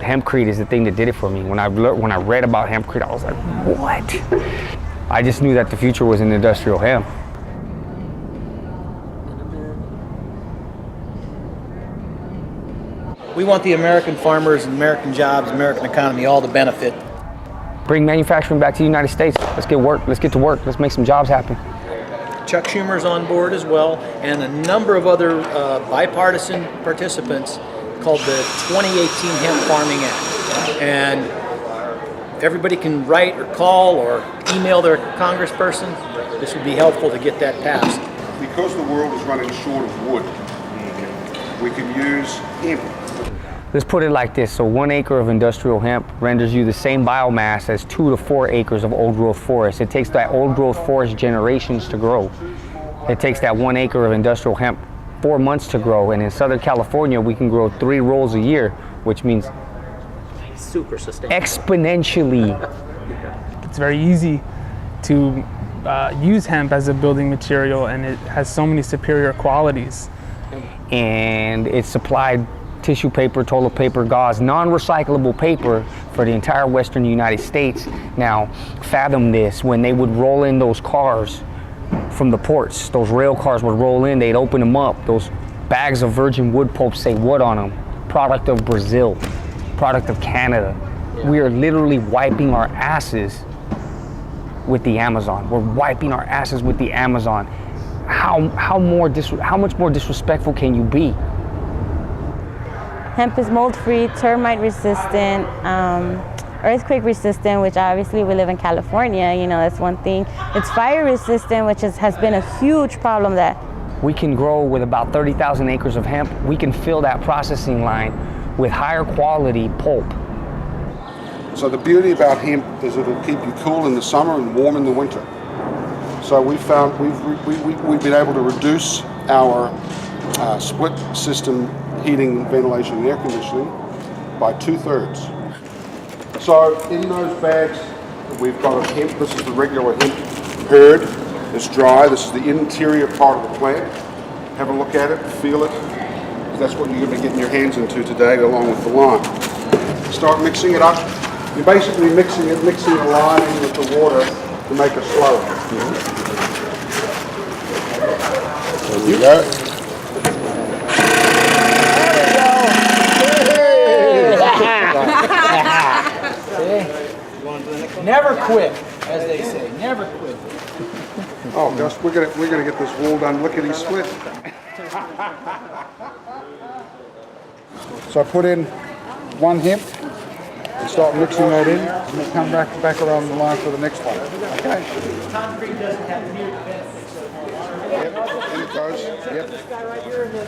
hempcrete is the thing that did it for me. When I read about hempcrete, I was like, what? I just knew that the future was in industrial hemp. We want the American farmers, American jobs, American economy all to benefit. Bring manufacturing back to the United States. Let's get to work. Let's make some jobs happen. Chuck Schumer's on board as well, and a number of other bipartisan participants called the 2018 Hemp Farming Act. And if everybody can write or call or email their congressperson, this would be helpful to get that passed. Because the world is running short of wood, we can use hemp. Let's put it like this. So 1 acre of industrial hemp renders you the same biomass as 2 to 4 acres of old growth forest. It takes that old growth forest generations to grow. It takes that 1 acre of industrial hemp 4 months to grow. And in Southern California, we can grow 3 rolls a year, which means super sustainable. Exponentially. It's very easy to use hemp as a building material, and it has so many superior qualities. And it's supplied tissue paper, toilet paper, gauze, non-recyclable paper for the entire western United States. Now, fathom this, when they would roll in those cars from the ports, those rail cars would roll in, they'd open them up, those bags of virgin wood pulp say what on them? Product of Brazil, product of Canada. We are literally wiping our asses with the Amazon. We're wiping our asses with the Amazon. How much more disrespectful can you be? Hemp is mold-free, termite-resistant, earthquake-resistant, which obviously we live in California, you know, that's one thing. It's fire-resistant, which has been a huge problem that we can grow with about 30,000 acres of hemp. We can fill that processing line with higher quality pulp. So the beauty about hemp is it'll keep you cool in the summer and warm in the winter. So we found we've been able to reduce our split system heating, ventilation, and air conditioning by 2/3. So in those bags, we've got a hemp. This is the regular hemp hurd. It's dry. This is the interior part of the plant. Have a look at it, feel it. That's what you're going to be getting your hands into today, along with the lime. Start mixing it up. You're basically mixing the lime in with the water to make a slurry. There we go. Never quit, as they say. Never quit. Oh, Gus, we're gonna get this wall done lickety split. So I put in 1 hemp and start mixing that in, and we'll come back around the line for the next one. Okay. Concrete doesn't have near the benefits of water. Yep, in it goes. Yep. This guy right here in the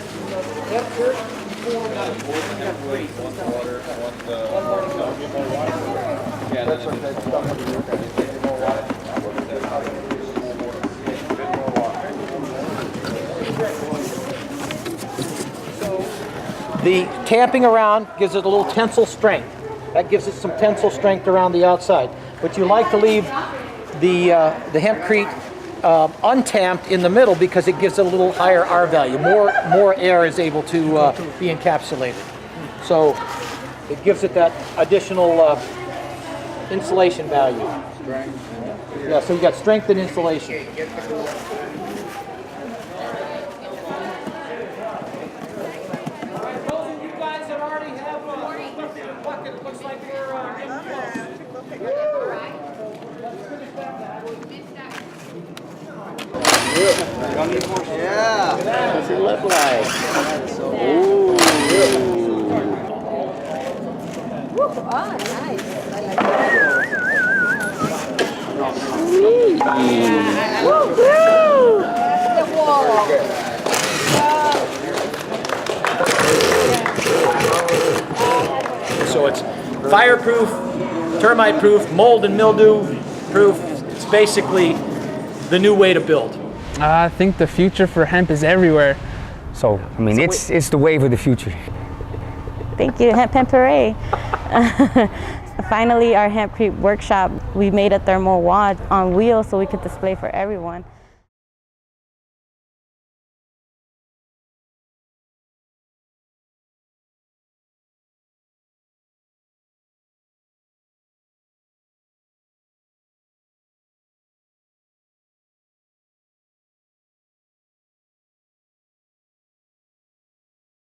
hemp shirt. That's The tamping around gives it a little tensile strength. That gives it some tensile strength around the outside. But you like to leave the hempcrete untamped in the middle because it gives it a little higher R value. More air is able to be encapsulated. So it gives it that additional insulation value. Yeah, so you got strength and insulation. Yeah. What's it look like? Ooh. Oh, nice. I like that. Woo! The wall. So it's fireproof, termite-proof, mold and mildew-proof. It's basically the new way to build. I think the future for hemp is everywhere. So, I mean, it's the wave of the future. Thank you, Hemp Hooray. Finally, our hempcrete workshop, we made a thermal wad on wheels so we could display for everyone.